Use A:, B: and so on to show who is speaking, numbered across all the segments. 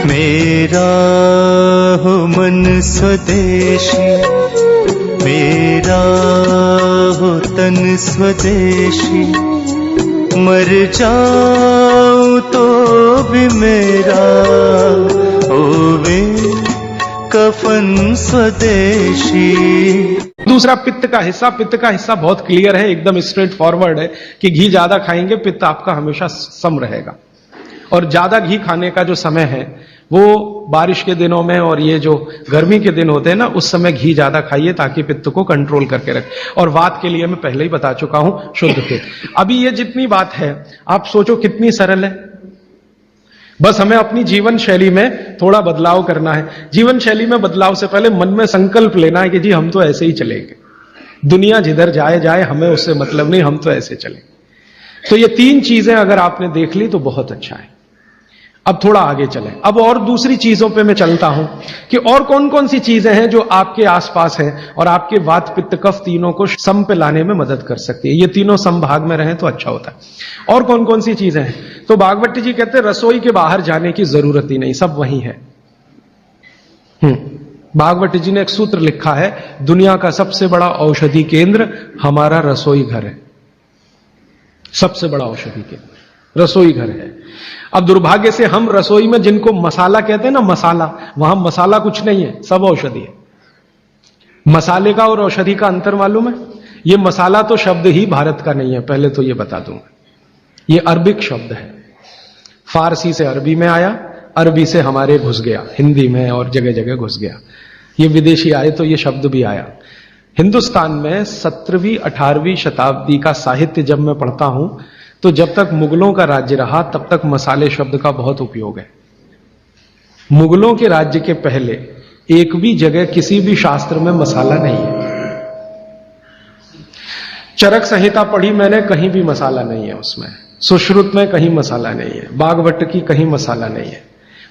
A: मेरा हो मन स्वदेशी, मेरा हो तन स्वदेशी, मर जाऊं तो भी मेरा होवे कफन स्वदेशी।
B: दूसरा पित्त का हिस्सा बहुत क्लियर है, एकदम स्ट्रेट फॉरवर्ड है कि घी ज्यादा खाएंगे पित्त आपका हमेशा सम रहेगा। और ज्यादा घी खाने का जो समय है वो बारिश के दिनों में और ये जो गर्मी के दिन होते हैं ना, उस समय घी ज्यादा खाइए ताकि पित्त को कंट्रोल करके रखे। और वात के लिए मैं पहले ही बता चुका हूं, शुद्ध पित्त। अभी ये जितनी बात है आप सोचो कितनी सरल है, बस हमें अपनी जीवन शैली में थोड़ा बदलाव करना है। जीवन शैली में बदलाव से पहले मन में संकल्प लेना है कि जी हम तो ऐसे ही चलेंगे, दुनिया जिधर जाए जाए हमें उससे मतलब नहीं, हम तो ऐसे चलेंगे। तो ये तीन चीजें अगर आपने देख ली तो बहुत अच्छा है। अब थोड़ा आगे चलें, अब और दूसरी चीजों पे मैं चलता हूं कि और कौन कौन सी चीजें हैं जो आपके आसपास हैं और आपके वात पित्त कफ तीनों को सम पे लाने में मदद कर सकती है। ये तीनों समभाग में रहें तो अच्छा होता है। और कौन कौन सी चीजें हैं? तो भागवत जी कहते हैं रसोई के बाहर जाने की जरूरत ही नहीं, सब वहीं है। भागवत जी ने एक सूत्र लिखा है, दुनिया का सबसे बड़ा औषधि केंद्र हमारा रसोई घर है। सबसे बड़ा औषधि केंद्र रसोई घर है। अब दुर्भाग्य से हम रसोई में जिनको मसाला कहते हैं ना, मसाला, वहां मसाला कुछ नहीं है, सब औषधि है। मसाले का और औषधि का अंतर मालूम है? ये मसाला तो शब्द ही भारत का नहीं है, पहले तो ये बता दूंगा। ये अरबिक शब्द है, फारसी से अरबी में आया, अरबी से हमारे घुस गया, हिंदी में और जगह जगह घुस गया। ये विदेशी आए तो ये शब्द भी आया। हिंदुस्तान में 17वीं 18वीं शताब्दी का साहित्य जब मैं पढ़ता हूं तो जब तक मुगलों का राज्य रहा तब तक मसाले शब्द का बहुत उपयोग है। मुगलों के राज्य के पहले एक भी जगह किसी भी शास्त्र में मसाला नहीं है। चरक संहिता पढ़ी मैंने, कहीं भी मसाला नहीं है उसमें। सुश्रुत में कहीं मसाला नहीं है, बागवट की कहीं मसाला नहीं है।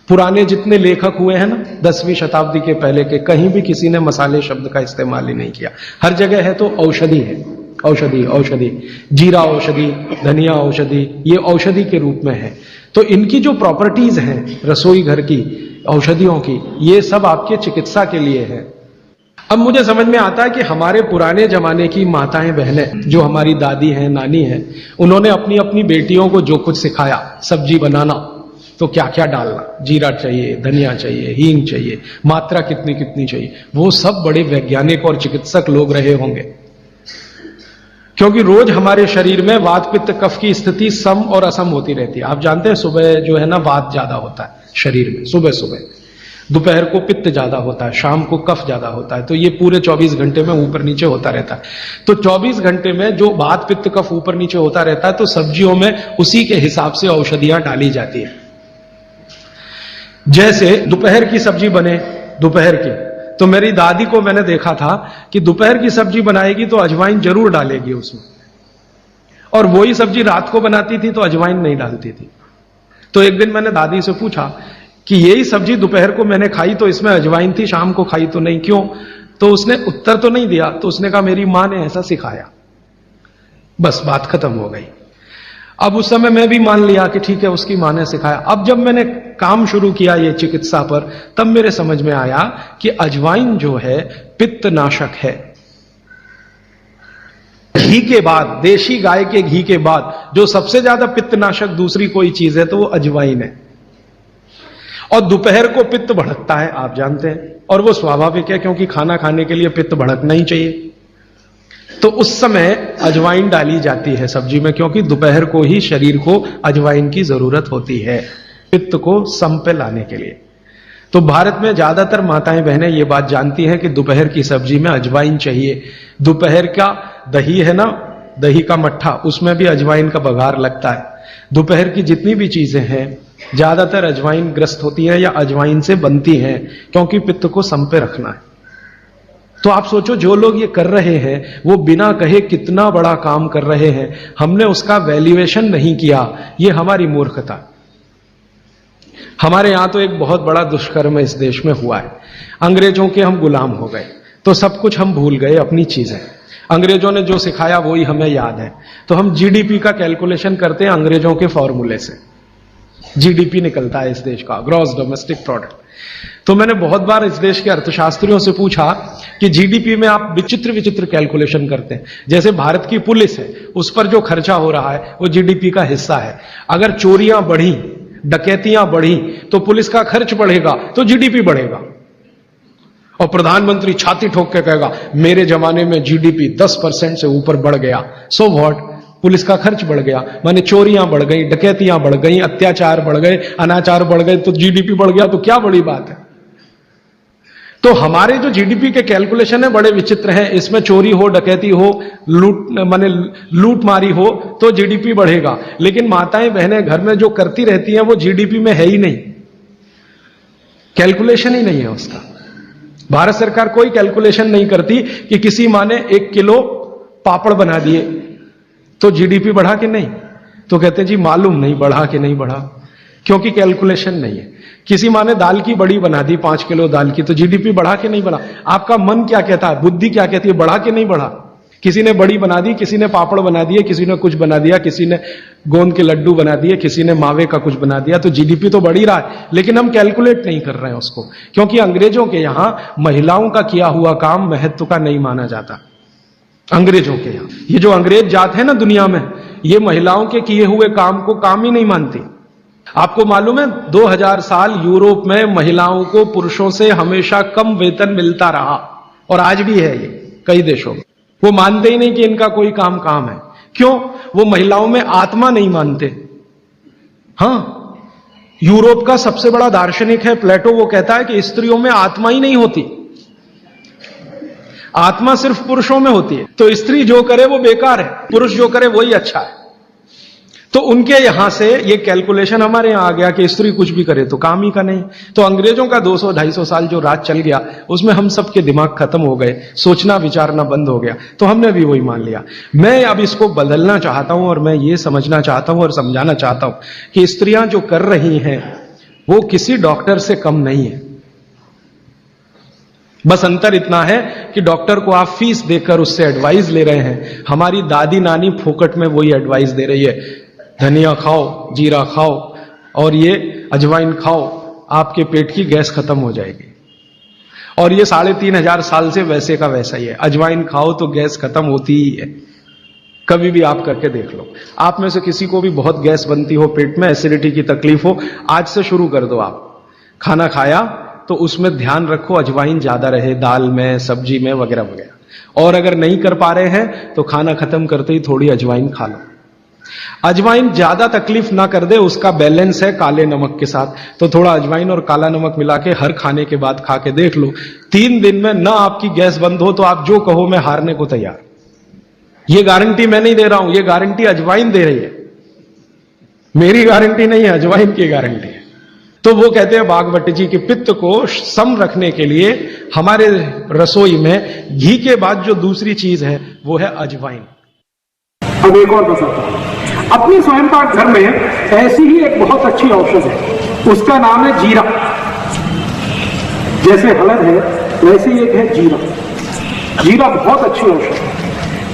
B: पुराने जितने लेखक हुए हैं ना 10वीं शताब्दी के पहले के, कहीं भी किसी ने मसाले शब्द का इस्तेमाल ही नहीं किया। हर जगह है तो औषधि है, औषधि औषधि, जीरा औषधि, धनिया औषधि, ये औषधि के रूप में है। तो इनकी जो प्रॉपर्टीज हैं रसोई घर की औषधियों की, ये सब आपके चिकित्सा के लिए है। अब मुझे समझ में आता है कि हमारे पुराने जमाने की माताएं बहनें, जो हमारी दादी हैं, नानी हैं, उन्होंने अपनी अपनी बेटियों को जो कुछ सिखाया, सब्जी बनाना तो क्या क्या डालना, जीरा चाहिए, धनिया चाहिए, हींग चाहिए, मात्रा कितनी कितनी चाहिए, वो सब बड़े वैज्ञानिक और चिकित्सक लोग रहे होंगे। क्योंकि रोज हमारे शरीर में वात पित्त कफ की स्थिति सम और असम होती रहती है। आप जानते हैं सुबह जो है ना वात ज्यादा होता है शरीर में, सुबह सुबह, दोपहर को पित्त ज्यादा होता है, शाम को कफ ज्यादा होता है। तो ये पूरे 24 घंटे में ऊपर नीचे होता रहता है। तो 24 घंटे में जो वात पित्त कफ ऊपर नीचे होता रहता है, तो सब्जियों में उसी के हिसाब से औषधियां डाली जाती है। जैसे दोपहर की सब्जी बने, दोपहर की, तो मेरी दादी को मैंने देखा था कि दोपहर की सब्जी बनाएगी तो अजवाइन जरूर डालेगी उसमें, और वही सब्जी रात को बनाती थी तो अजवाइन नहीं डालती थी। तो एक दिन मैंने दादी से पूछा कि यही सब्जी दोपहर को मैंने खाई तो इसमें अजवाइन थी, शाम को खाई तो नहीं, क्यों? तो उसने उत्तर तो नहीं दिया, तो उसने कहा मेरी मां ने ऐसा सिखाया। बस बात खत्म हो गई। अब उस समय मैं भी मान लिया कि ठीक है उसकी मां ने सिखाया। अब जब मैंने काम शुरू किया ये चिकित्सा पर, तब मेरे समझ में आया कि अजवाइन जो है पित्तनाशक है। घी के बाद, देशी गाय के घी के बाद जो सबसे ज्यादा पित्तनाशक दूसरी कोई चीज है तो वो अजवाइन है। और दोपहर को पित्त भड़कता है, आप जानते हैं, और वो स्वाभाविक है क्योंकि खाना खाने के लिए पित्त भड़कना ही चाहिए। तो उस समय अजवाइन डाली जाती है सब्जी में, क्योंकि दोपहर को ही शरीर को अजवाइन की जरूरत होती है पित्त को सम पे लाने के लिए। तो भारत में ज्यादातर माताएं बहनें ये बात जानती हैं कि दोपहर की सब्जी में अजवाइन चाहिए। दोपहर का दही है ना, दही का मट्ठा, उसमें भी अजवाइन का बघार लगता है। दोपहर की जितनी भी चीजें हैं ज्यादातर अजवाइन ग्रस्त होती हैं या अजवाइन से बनती हैं, क्योंकि पित्त को सम पे रखना है। तो आप सोचो जो लोग ये कर रहे हैं वो बिना कहे कितना बड़ा काम कर रहे हैं, हमने उसका वैल्यूएशन नहीं किया, ये हमारी मूर्खता। हमारे यहां तो एक बहुत बड़ा दुष्कर्म इस देश में हुआ है। अंग्रेजों के हम गुलाम हो गए तो सब कुछ हम भूल गए, अपनी चीजें। अंग्रेजों ने जो सिखाया वही हमें याद है। तो हम जीडीपी का कैलकुलेशन करते हैं अंग्रेजों के फॉर्मूले से। जीडीपी निकलता है इस देश का, ग्रॉस डोमेस्टिक प्रोडक्ट। तो मैंने बहुत बार इस देश के अर्थशास्त्रियों से पूछा कि जीडीपी में आप विचित्र विचित्र कैलकुलेशन करते हैं। जैसे भारत की पुलिस है, उस पर जो खर्चा हो रहा है वो जीडीपी का हिस्सा है। अगर चोरियां बढ़ी, डकैतियां बढ़ी तो पुलिस का खर्च बढ़ेगा तो जीडीपी बढ़ेगा। और प्रधानमंत्री छाती ठोक के कहेगा मेरे जमाने में जीडीपी 10% से ऊपर बढ़ गया। सो व्हाट, पुलिस का खर्च बढ़ गया, माने चोरियां बढ़ गई, डकैतियां बढ़ गई, अत्याचार बढ़ गए, अनाचार बढ़ गए तो जीडीपी बढ़ गया, तो क्या बड़ी बात है। तो हमारे जो जीडीपी के कैलकुलेशन है बड़े विचित्र हैं। इसमें चोरी हो, डकैती हो, लूट मारी हो तो जीडीपी बढ़ेगा, लेकिन माताएं बहनें घर में जो करती रहती हैं वो जीडीपी में है ही नहीं, कैलकुलेशन ही नहीं है उसका। भारत सरकार कोई कैलकुलेशन नहीं करती कि किसी माँ ने 1 किलो पापड़ बना दिए तो जीडीपी बढ़ा कि नहीं, तो कहते जी मालूम नहीं बढ़ा कि नहीं बढ़ा, क्योंकि कैलकुलेशन नहीं है। किसी माँ ने दाल की बड़ी बना दी 5 किलो दाल की, तो जीडीपी बढ़ा कि नहीं बढ़ा। आपका मन क्या कहता है, बुद्धि क्या कहती है, बढ़ा कि नहीं बढ़ा। किसी ने बड़ी बना दी, किसी ने पापड़ बना दिए, किसी ने कुछ बना दिया, किसी ने गोंद के लड्डू बना दिए, किसी ने मावे का कुछ बना दिया, तो जीडीपी तो बढ़ ही रहा है, लेकिन हम कैलकुलेट नहीं कर रहे हैं उसको, क्योंकि अंग्रेजों के यहां महिलाओं का किया हुआ काम महत्व का नहीं माना जाता। अंग्रेजों के यहां ये जो अंग्रेज जात है ना दुनिया में, ये महिलाओं के किए हुए काम को काम ही नहीं मानती। आपको मालूम है 2000 साल यूरोप में महिलाओं को पुरुषों से हमेशा कम वेतन मिलता रहा, और आज भी है ये कई देशों में। वो मानते ही नहीं कि इनका कोई काम है। क्यों? वो महिलाओं में आत्मा नहीं मानते। हां, यूरोप का सबसे बड़ा दार्शनिक है प्लेटो, वो कहता है कि स्त्रियों में आत्मा ही नहीं होती, आत्मा सिर्फ पुरुषों में होती है। तो स्त्री जो करे वो बेकार है, पुरुष जो करे वही अच्छा है। तो उनके यहां से ये कैलकुलेशन हमारे यहां आ गया कि स्त्री कुछ भी करे तो काम ही का नहीं। तो अंग्रेजों का 200-250 साल जो राज चल गया उसमें हम सबके दिमाग खत्म हो गए, सोचना विचारना बंद हो गया, तो हमने भी वही मान लिया। मैं अब इसको बदलना चाहता हूं और मैं ये समझना चाहता हूं और समझाना चाहता हूं कि स्त्रियां जो कर रही हैं वो किसी डॉक्टर से कम नहीं है। बस अंतर इतना है कि डॉक्टर को आप फीस देकर उससे एडवाइस ले रहे हैं, हमारी दादी नानी फोकट में वही एडवाइस दे रही है, धनिया खाओ, जीरा खाओ और ये अजवाइन खाओ, आपके पेट की गैस खत्म हो जाएगी। और ये 3500 साल से वैसे का वैसा ही है, अजवाइन खाओ तो गैस खत्म होती ही है। कभी भी आप करके देख लो। आप में से किसी को भी बहुत गैस बनती हो, पेट में एसिडिटी की तकलीफ हो, आज से शुरू कर दो। आप खाना खाया तो उसमें ध्यान रखो अजवाइन ज्यादा रहे, दाल में, सब्जी में, वगैरह वगैरह। और अगर नहीं कर पा रहे हैं तो खाना खत्म करते ही थोड़ी अजवाइन खा लो। अजवाइन ज्यादा तकलीफ ना कर दे, उसका बैलेंस है काले नमक के साथ, तो थोड़ा अजवाइन और काला नमक मिला के हर खाने के बाद खा के देख लो। 3 दिन में ना आपकी गैस बंद हो तो आप जो कहो मैं हारने को तैयार। ये गारंटी मैं नहीं दे रहा हूं, ये गारंटी अजवाइन दे रही है, मेरी गारंटी नहीं है, अजवाइन की गारंटी है। तो वो कहते हैं भागवत जी कि पित्त को सम रखने के लिए हमारे रसोई में घी के बाद जो दूसरी चीज है वो है अजवाइन।
C: अब एक और बताता हूं, अपने स्वयं पाक घर में ऐसी ही एक बहुत अच्छी औषध है, उसका नाम है जीरा। जैसे हळद है वैसे ही एक है जीरा। जीरा बहुत अच्छी औषध है।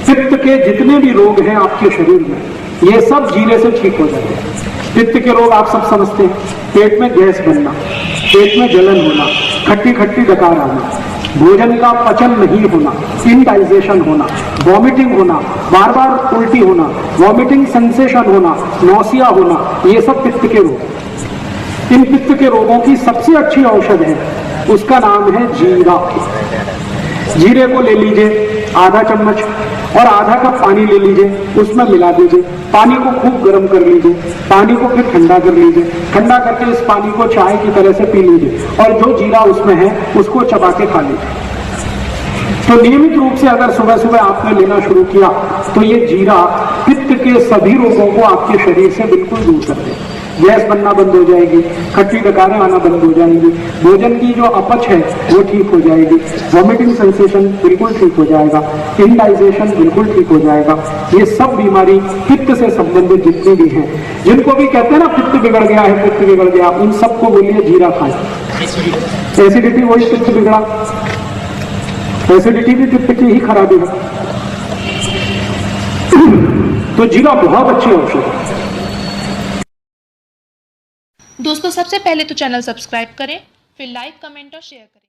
C: पित्त के जितने भी रोग हैं आपके शरीर में ये सब जीरे से ठीक हो जाते हैं। पित्त के रोग आप सब समझते हैं, पेट में गैस बनना, पेट में जलन होना, खट्टी खट्टी डकार आना, भोजन का पचन नहीं होना, इनडाइजेशन होना, वॉमिटिंग होना, बार बार उल्टी होना, वॉमिटिंग सेंसेशन होना, नौसिया होना, ये सब पित्त के रोग। इन पित्त के रोगों की सबसे अच्छी औषध है, उसका नाम है जीरा। जीरे को ले लीजिए आधा चम्मच और आधा कप पानी ले लीजिए, उसमें मिला दीजिए, पानी को खूब गर्म कर लीजिए, पानी को फिर ठंडा कर लीजिए, ठंडा करके इस पानी को चाय की तरह से पी लीजिए और जो जीरा उसमें है उसको चबा के खा लीजिए। तो नियमित रूप से अगर सुबह सुबह आपने लेना शुरू किया तो ये जीरा पित्त के सभी रोगों को आपके शरीर से बिल्कुल दूर कर देगा। गैस बनना बंद हो जाएगी, खट्टी डकारें आना बंद हो जाएंगी, भोजन की जो अपच है वो ठीक हो जाएगी, वॉमिटिंग सेंसेशन बिल्कुल ठीक हो जाएगा, इनडाइजेशन बिल्कुल ठीक हो जाएगा। ये सब बीमारी पित्त से संबंधित जितनी भी हैं, जिनको भी कहते हैं ना पित्त बिगड़ गया है, पित्त बिगड़ गया, उन सबको बोलिए जीरा खाएं। एसिडिटी वही पित्त बिगड़ा, एसिडिटी भी पित्त की ही खराबी है। तो जीरा बहुत अच्छी औषध है।
D: दोस्तों सबसे पहले तो चैनल सब्सक्राइब करें, फिर लाइक, कमेंट और शेयर करें।